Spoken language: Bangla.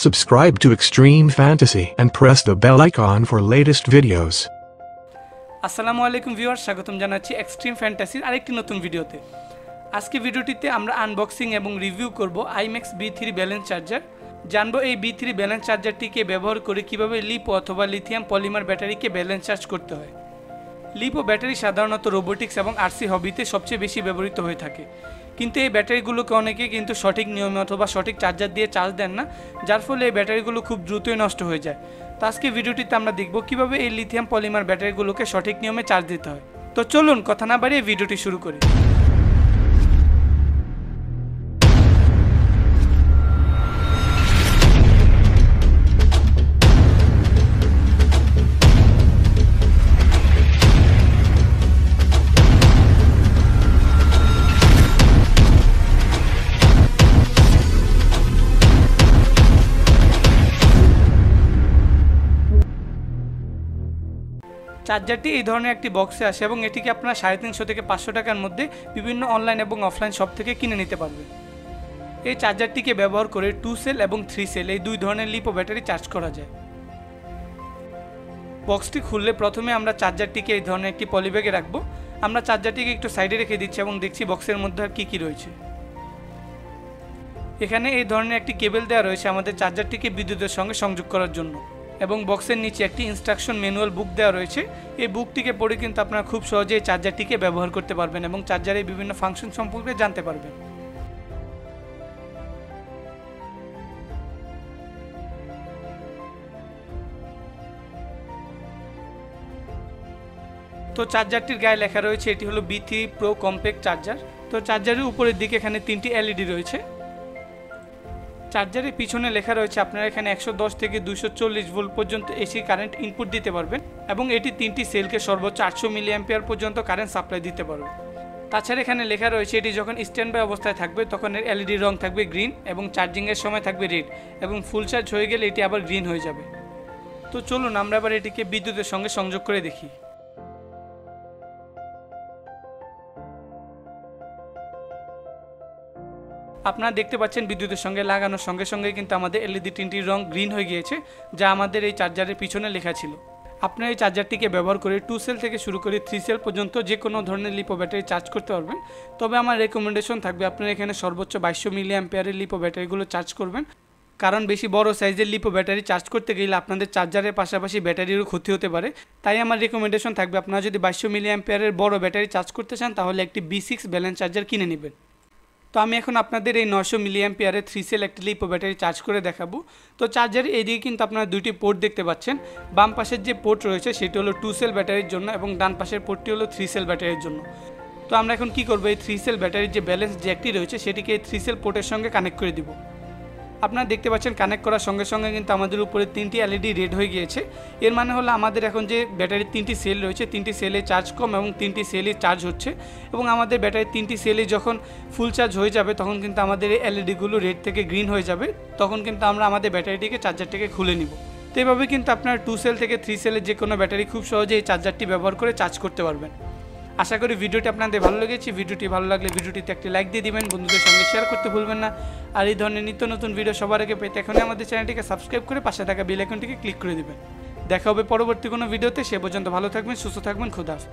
Subscribe to Extreme Fantasy and press the bell icon for latest videos. আসসালামু আলাইকুম ভিউয়ার্স, স্বাগতম জানাচ্ছি এক্সট্রিম ফ্যান্টাসির আরেকটি নতুন ভিডিওতে। আজকে ভিডিওটিতে আমরা আনবক্সিং এবং রিভিউ করব IMAXB3 ব্যালেন্স চার্জার। জানবো এই B3 ব্যালেন্স চার্জারটিকে ব্যবহার করে কিভাবে লিপো অথবা লিথিয়াম পলিমার ব্যাটারিকে ব্যালেন্স চার্জ করতে হয়। লিপো ব্যাটারি সাধারণত রোবোটিক্স এবং আরসি হবিতে সবচেয়ে বেশি ব্যবহৃত হয়ে থাকে, কিন্তু এই ব্যাটারিগুলোকে অনেকে কিন্তু সঠিক নিয়মে অথবা সঠিক চার্জার দিয়ে চার্জ দেন না, যার ফলে এই ব্যাটারিগুলো খুব দ্রুতই নষ্ট হয়ে যায়। তো আজকে ভিডিওটিতে আমরা দেখব কিভাবে এই লিথিয়াম পলিমার ব্যাটারিগুলোকে সঠিক নিয়মে চার্জ দিতে হয়। তো চলুন কথা না বাড়িয়ে ভিডিওটি শুরু করি। চার্জারটি এই ধরনের একটি বক্সে আসে এবং এটিকে আপনারা 350 থেকে 500 টাকার মধ্যে বিভিন্ন অনলাইন এবং অফলাইন শপ থেকে কিনে নিতে পারবেন। এই চার্জারটিকে ব্যবহার করে 2 সেল এবং 3 সেল এই দুই ধরনের লিপো ব্যাটারি চার্জ করা যায়। বক্সটি খুললে প্রথমে আমরা চার্জারটিকে এই ধরনের একটি পলিব্যাগে রাখবো। আমরা চার্জারটিকে একটু সাইডে রেখে দিচ্ছি এবং দেখছি বক্সের মধ্যে আর কী রয়েছে। এখানে এই ধরনের একটি কেবল দেওয়া রয়েছে আমাদের চার্জারটিকে বিদ্যুতের সঙ্গে সংযোগ করার জন্য, এবং বক্সের নিচে একটি ইনস্ট্রাকশন ম্যানুয়াল বুক দেওয়া রয়েছে। এই বুকটিকে পড়ে কিন্তু আপনারা খুব সহজেই চার্জারটিকে ব্যবহার করতে পারবেন এবং চার্জারের বিভিন্ন ফাংশন সম্পর্কে জানতে পারবেন। তো চার্জারটির গায়ে লেখা রয়েছে এটি হলো B3 প্রো কম্প্যাক্ট চার্জার। তো চার্জারের উপরের দিকে এখানে 3টি LED রয়েছে। চার্জারের পিছনে লেখা রয়েছে আপনারা এখানে 110 থেকে 240 ভোল্ট পর্যন্ত এসি কারেন্ট ইনপুট দিতে পারবেন এবং এটি 3টি সেলকে সর্বোচ্চ 800 মিলি অ্যাম্পিয়ার পর্যন্ত কারেন্ট সাপ্লাই দিতে পারবে। তাছাড়া এখানে লেখা রয়েছে এটি যখন স্ট্যান্ড বাই অবস্থায় থাকবে তখন এর LED রং থাকবে গ্রিন এবং চার্জিংয়ের সময় থাকবে রেড, এবং ফুল চার্জ হয়ে গেলে এটি আবার গ্রিন হয়ে যাবে। তো চলুন আমরা এবার এটিকে বিদ্যুতের সঙ্গে সংযোগ করে দেখি। আপনারা দেখতে পাচ্ছেন বিদ্যুতের সঙ্গে লাগানোর সঙ্গে সঙ্গে কিন্তু আমাদের LED তিনটির রং গ্রিন হয়ে গিয়েছে, যা আমাদের এই চার্জারের পিছনে লেখা ছিল। আপনারা এই চার্জারটিকে ব্যবহার করে 2 সেল থেকে শুরু করে 3 সেল পর্যন্ত যে কোনো ধরনের লিপো ব্যাটারি চার্জ করতে পারবেন। তবে আমার রেকমেন্ডেশন থাকবে আপনারা এখানে সর্বোচ্চ 2200 মিলি অ্যাম্পিয়ারের লিপো ব্যাটারিগুলো চার্জ করবেন, কারণ বেশি বড় সাইজের লিপো ব্যাটারি চার্জ করতে গেলে আপনাদের চার্জারের পাশাপাশি ব্যাটারিরও ক্ষতি হতে পারে। তাই আমার রেকমেন্ডেশন থাকবে আপনারা যদি 2200 মিলি অ্যাম্পিয়ারের বড় ব্যাটারি চার্জ করতে চান তাহলে একটি B6 ব্যালেন্স চার্জার কিনে নেবেন। তো আমি এখন আপনাদের এই 900 মিলি অ্যাম্পিয়ারের 3 সেল একটি লিপো ব্যাটারি চার্জ করে দেখাবো। তো চার্জারের এইদিকে কিন্তু আপনারা দুইটি পোর্ট দেখতে পাচ্ছেন। বাম পাশের যে পোর্ট রয়েছে সেটি হলো 2 সেল ব্যাটারির জন্য এবং ডান পাশের পোর্টটি হলো 3 সেল ব্যাটারির জন্য। তো আমরা এখন কি করব, এই 3 সেল ব্যাটারির যে ব্যালেন্স জ্যাকটি রয়েছে সেটিকে এই 3 সেল পোর্টের সঙ্গে কানেক্ট করে দিব। আপনারা দেখতে পাচ্ছেন কানেক্ট করার সঙ্গে সঙ্গে কিন্তু আমাদের উপরে 3টি LED রেড হয়ে গিয়েছে। এর মানে হলো আমাদের এখন যে ব্যাটারির 3টি সেল রয়েছে 3টি সেলে চার্জ কম এবং 3টি সেলই চার্জ হচ্ছে, এবং আমাদের ব্যাটারির 3টি সেলই যখন ফুল চার্জ হয়ে যাবে তখন কিন্তু আমাদের এই LEDগুলো রেড থেকে গ্রিন হয়ে যাবে। তখন কিন্তু আমরা আমাদের ব্যাটারিটিকে চার্জারটিকে খুলে নিব। তো এভাবে কিন্তু আপনারা 2 সেল থেকে 3 সেলের যে কোনো ব্যাটারি খুব সহজে এই চার্জারটি ব্যবহার করে চার্জ করতে পারবেন। আশা করি ভিডিওটি আপনাদের ভালো লেগেছে। ভিডিওটি ভালো লাগলে ভিডিওটিতে একটি লাইক দিয়ে দিবেন, বন্ধুদের সঙ্গে শেয়ার করতে ভুলবেন না। আর এই ধরনের নিত্য নতুন ভিডিও সবার আগে পেতে এখনই আমাদের চ্যানেলটিকে সাবস্ক্রাইব করে পাশে থাকা বেল আইকনটিকে ক্লিক করে দিবেন। দেখা হবে পরবর্তী কোনো ভিডিওতে। সে পর্যন্ত ভালো থাকবেন, সুস্থ থাকবেন, খোদা হাফেজ।